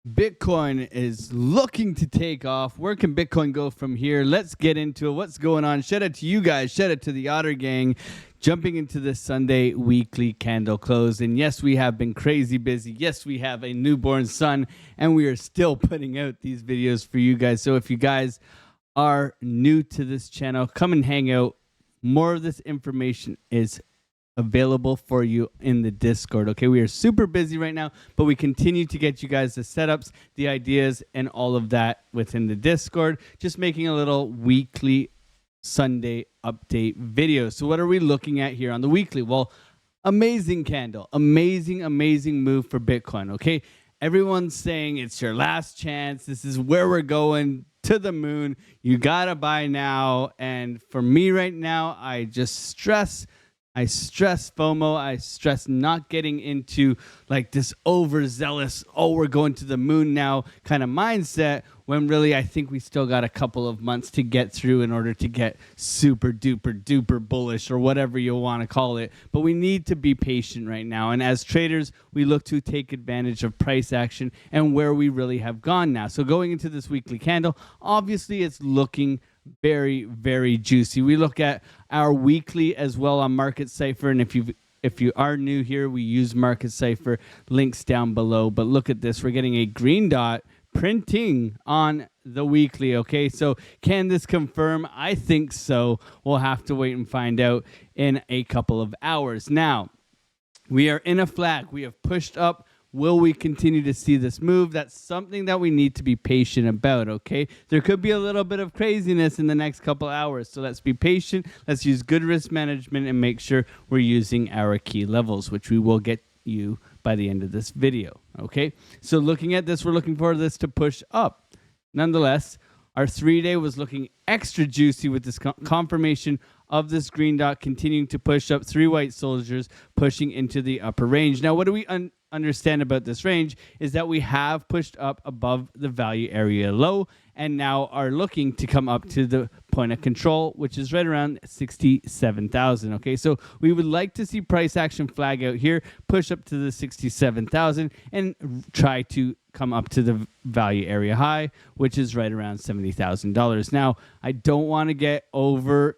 Bitcoin is looking to take off. Where can Bitcoin go from here? Let's get into it. What's going on? Shout out to you guys. Shout out to the Otter Gang. Jumping into this Sunday weekly candle close. And yes, we have been crazy busy. Yes, we have a newborn son. And we are still putting out these videos for you guys. So if you guys are new to this channel, come and hang out. More of this information is available for you in the Discord. Okay, we are super busy right now, but we continue to get you guys the setups, the ideas, and all of that within the Discord. Just making a little weekly Sunday update video. So what are we looking at here on the weekly? Well, amazing candle, amazing move for Bitcoin. Okay, everyone's saying it's your last chance. This is where we're going, to the moon. You gotta buy now. And for me right now, I stress FOMO. I stress not getting into like this overzealous, oh, we're going to the moon now kind of mindset, when really I think we still got a couple of months to get through in order to get super duper bullish, or whatever you want to call it. But we need to be patient right now. And as traders, we look to take advantage of price action and where we really have gone now. So going into this weekly candle, obviously it's looking very juicy. We look at our weekly as well on Market Cypher, and if you are new here, we use Market Cypher, links down below. But look at this, we're getting a green dot printing on the weekly. Okay, so can this confirm? I think so. We'll have to wait and find out in a couple of hours. Now we are in a flag. We have pushed up. Will we continue to see this move? That's something that we need to be patient about, okay? There could be a little bit of craziness in the next couple hours, so let's be patient. Let's use good risk management and make sure we're using our key levels, which we will get you by the end of this video, okay? So looking at this, we're looking for this to push up. Nonetheless, our 3-day was looking extra juicy with this confirmation of this green dot continuing to push up, 3 white soldiers pushing into the upper range. Now, what do we understand about this range is that we have pushed up above the value area low and now are looking to come up to the point of control, which is right around 67,000. Okay, so we would like to see price action flag out here, push up to the 67,000 and try to come up to the value area high, which is right around $70,000. Now, I don't want to get over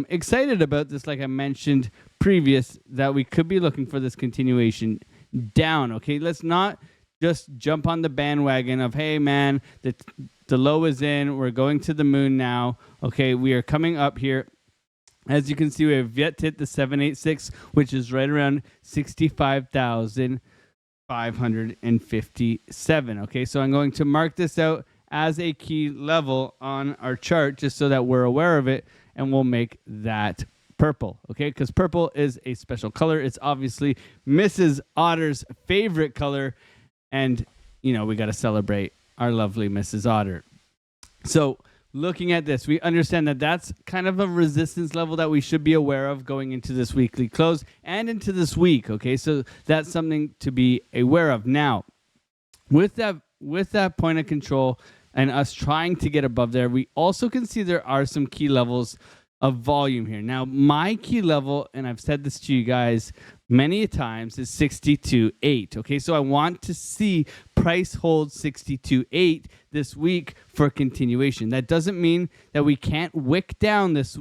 excited about this, like I mentioned previous, that we could be looking for this continuation down. Okay, let's not just jump on the bandwagon of, hey man, the low is in, we're going to the moon now. Okay, we are coming up here. As you can see, we have yet to hit the 786, which is right around 65,557. Okay, so I'm going to mark this out as a key level on our chart just so that we're aware of it, and we'll make that purple, okay? Because purple is a special color. It's obviously Mrs. Otter's favorite color, and you know we got to celebrate our lovely Mrs. Otter. So looking at this, we understand that that's kind of a resistance level that we should be aware of going into this weekly close and into this week, okay? So that's something to be aware of. Now, with that point of control and us trying to get above there, we also can see there are some key levels of volume here. Now, my key level, and I've said this to you guys many times, is 62.8. Okay, so I want to see price hold 62.8 this week for continuation. That doesn't mean that we can't wick down this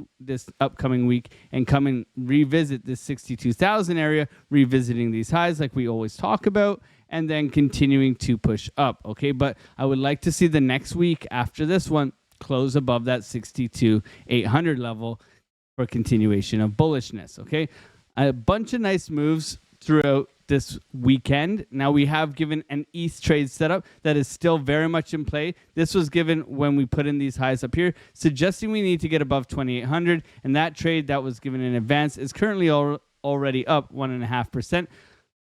upcoming week and come and revisit this 62,000 area, revisiting these highs like we always talk about, and then continuing to push up. Okay, but I would like to see the next week after this one close above that 62,800 level for continuation of bullishness. Okay, a bunch of nice moves throughout this weekend. Now we have given an ETH trade setup that is still very much in play. This was given when we put in these highs up here, suggesting we need to get above 2,800, and that trade that was given in advance is currently already up 1.5%.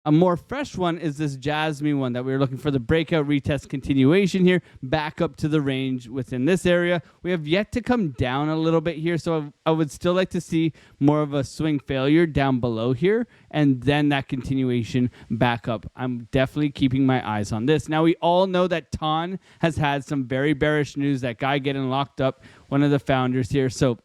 A more fresh one is this Jasmine one that we were looking for the breakout retest continuation here, back up to the range within this area. We have yet to come down a little bit here, so I would still like to see more of a swing failure down below here, and then that continuation back up. I'm definitely keeping my eyes on this. Now, we all know that Ton has had some very bearish news, that guy getting locked up, one of the founders here. So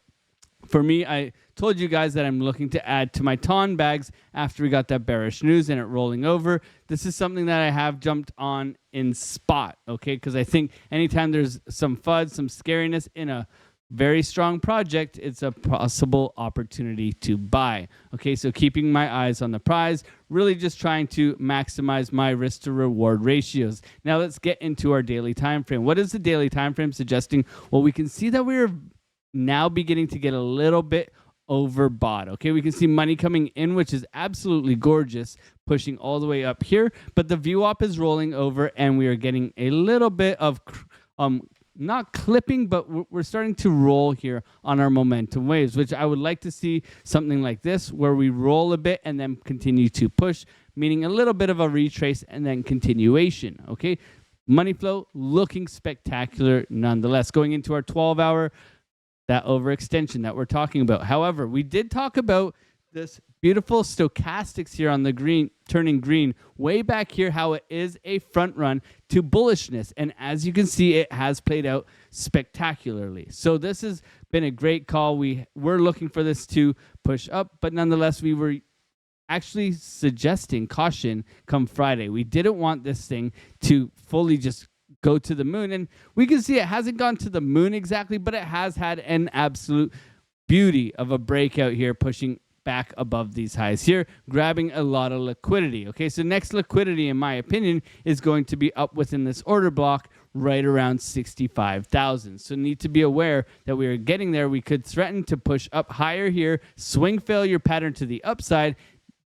For me, I told you guys that I'm looking to add to my ton bags after we got that bearish news and it rolling over. This is something that I have jumped on in spot, okay? Because I think anytime there's some FUD, some scariness in a very strong project, it's a possible opportunity to buy. Okay, so keeping my eyes on the prize, really just trying to maximize my risk to reward ratios. Now let's get into our daily time frame. What is the daily time frame suggesting? Well, we can see that we're now beginning to get a little bit overbought. Okay, we can see money coming in, which is absolutely gorgeous, pushing all the way up here, but the VWAP is rolling over and we are getting a little bit of not clipping, but we're starting to roll here on our momentum waves, which I would like to see something like this, where we roll a bit and then continue to push, meaning a little bit of a retrace and then continuation, okay? Money flow looking spectacular nonetheless. Going into our 12-hour, that overextension that we're talking about. However, we did talk about this beautiful stochastics here on the green, turning green way back here, how it is a front run to bullishness. And as you can see, it has played out spectacularly. So this has been a great call. We were looking for this to push up, but nonetheless, we were actually suggesting caution come Friday. We didn't want this thing to fully just go to the moon. And we can see it hasn't gone to the moon exactly, but it has had an absolute beauty of a breakout here, pushing back above these highs here, grabbing a lot of liquidity. Okay, so next liquidity, in my opinion, is going to be up within this order block right around 65,000. So need to be aware that we are getting there. We could threaten to push up higher here, swing failure pattern to the upside,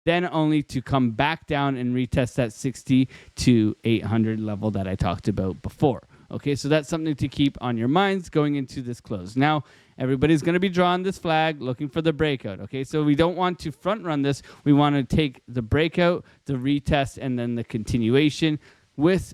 then only to come back down and retest that 60 to 800 level that I talked about before. Okay, so that's something to keep on your minds going into this close. Now, everybody's going to be drawing this flag, looking for the breakout. Okay, so we don't want to front run this. We want to take the breakout, the retest, and then the continuation with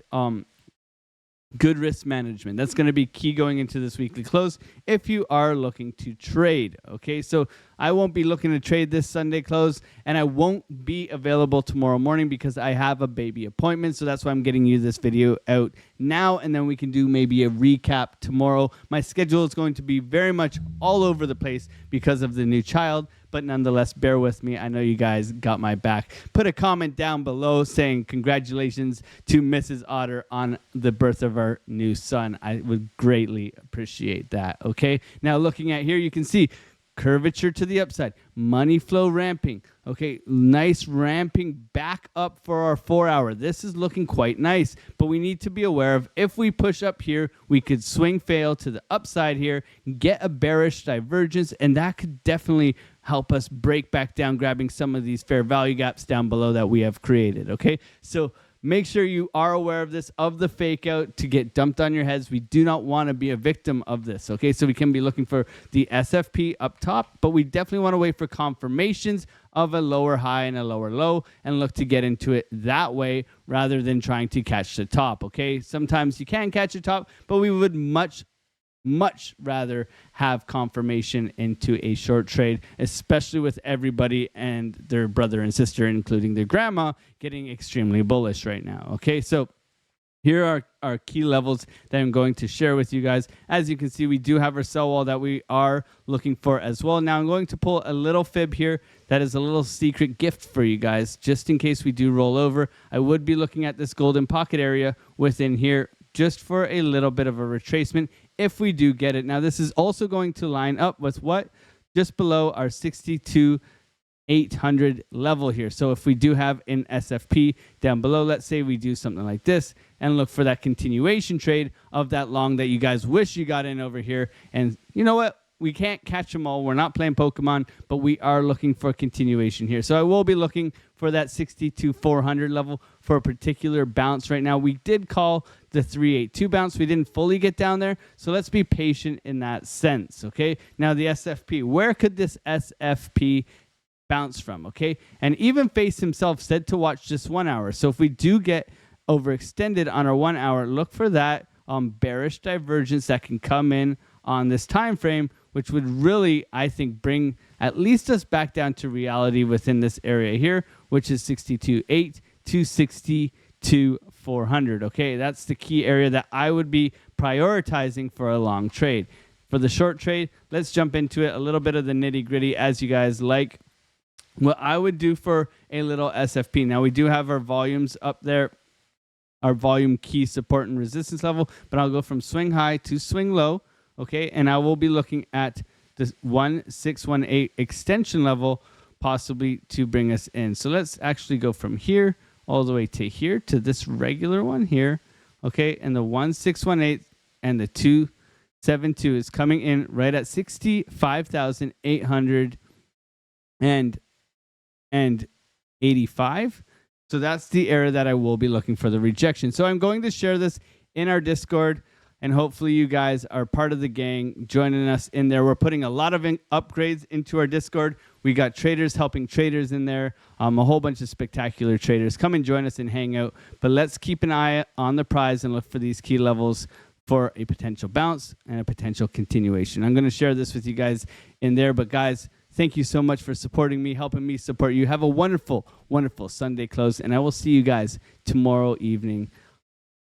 good risk management. That's going to be key going into this weekly close if you are looking to trade. Okay, so I won't be looking to trade this Sunday close, and I won't be available tomorrow morning because I have a baby appointment. So that's why I'm getting you this video out now, and then we can do maybe a recap tomorrow. My schedule is going to be very much all over the place because of the new child, but nonetheless, bear with me. I know you guys got my back. Put a comment down below saying congratulations to Mrs. Otter on the birth of our new son. I would greatly appreciate that. Okay, now looking at here, you can see curvature to the upside, money flow ramping. Okay, nice ramping back up for our 4 hour. This is looking quite nice, but we need to be aware of if we push up here, we could swing fail to the upside here, get a bearish divergence, and that could definitely help us break back down, grabbing some of these fair value gaps down below that we have created. Okay, so make sure you are aware of this, of the fake out to get dumped on your heads. We do not want to be a victim of this. Okay, so we can be looking for the SFP up top, but we definitely want to wait for confirmations of a lower high and a lower low and look to get into it that way rather than trying to catch the top. Okay, sometimes you can catch a top, but we would much rather have confirmation into a short trade, especially with everybody and their brother and sister, including their grandma, getting extremely bullish right now. Okay, so here are our key levels that I'm going to share with you guys. As you can see, we do have our sell wall that we are looking for as well. Now I'm going to pull a little fib here that is a little secret gift for you guys, just in case we do roll over. I would be looking at this golden pocket area within here just for a little bit of a retracement if we do get it. Now, this is also going to line up with what? Just below our 62,800 level here. So if we do have an SFP down below, let's say we do something like this and look for that continuation trade of that long that you guys wish you got in over here. And you know what? We can't catch them all. We're not playing Pokemon, but we are looking for a continuation here. So I will be looking for that 62,400 level for a particular bounce right now. We did call the 382 bounce. We didn't fully get down there, so let's be patient in that sense, okay? Now the SFP, where could this SFP bounce from, okay? And even Face himself said to watch just 1 hour. So if we do get overextended on our 1 hour, look for that bearish divergence that can come in on this time frame, which would really, I think, bring at least us back down to reality within this area here, which is 62.8 to 62,400. Okay, that's the key area that I would be prioritizing for a long trade. For the short trade, let's jump into it. A little bit of the nitty gritty as you guys like. What I would do for a little SFP. Now we do have our volumes up there, our volume key support and resistance level, but I'll go from swing high to swing low. Okay. And I will be looking at this 1618 extension level, possibly to bring us in. So let's actually go from here all the way to here to this regular one here. Okay. And the 1618 and the 272 is coming in right at 65,885. So that's the area that I will be looking for the rejection. So I'm going to share this in our Discord, and hopefully you guys are part of the gang joining us in there. We're putting a lot of upgrades into our Discord. We got traders helping traders in there, a whole bunch of spectacular traders. Come and join us and hang out. But let's keep an eye on the prize and look for these key levels for a potential bounce and a potential continuation. I'm going to share this with you guys in there. But guys, thank you so much for supporting me, helping me support you. Have a wonderful, wonderful Sunday close. And I will see you guys tomorrow evening.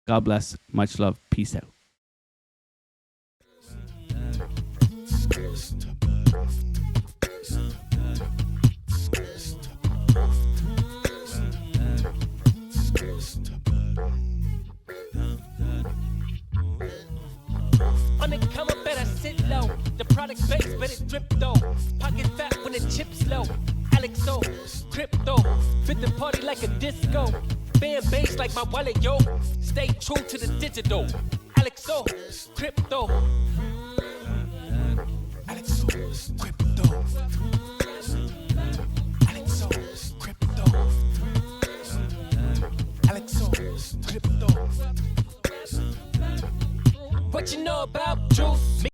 God bless. Much love. Peace out. On the come up, better sit low. The product base, but it drip though. Pocket fat when the chips low. Alexo, crypto, fit the party like a disco. Fan base like my wallet, yo. Stay true to the digital. Alexo, crypto. Alexo, crypto.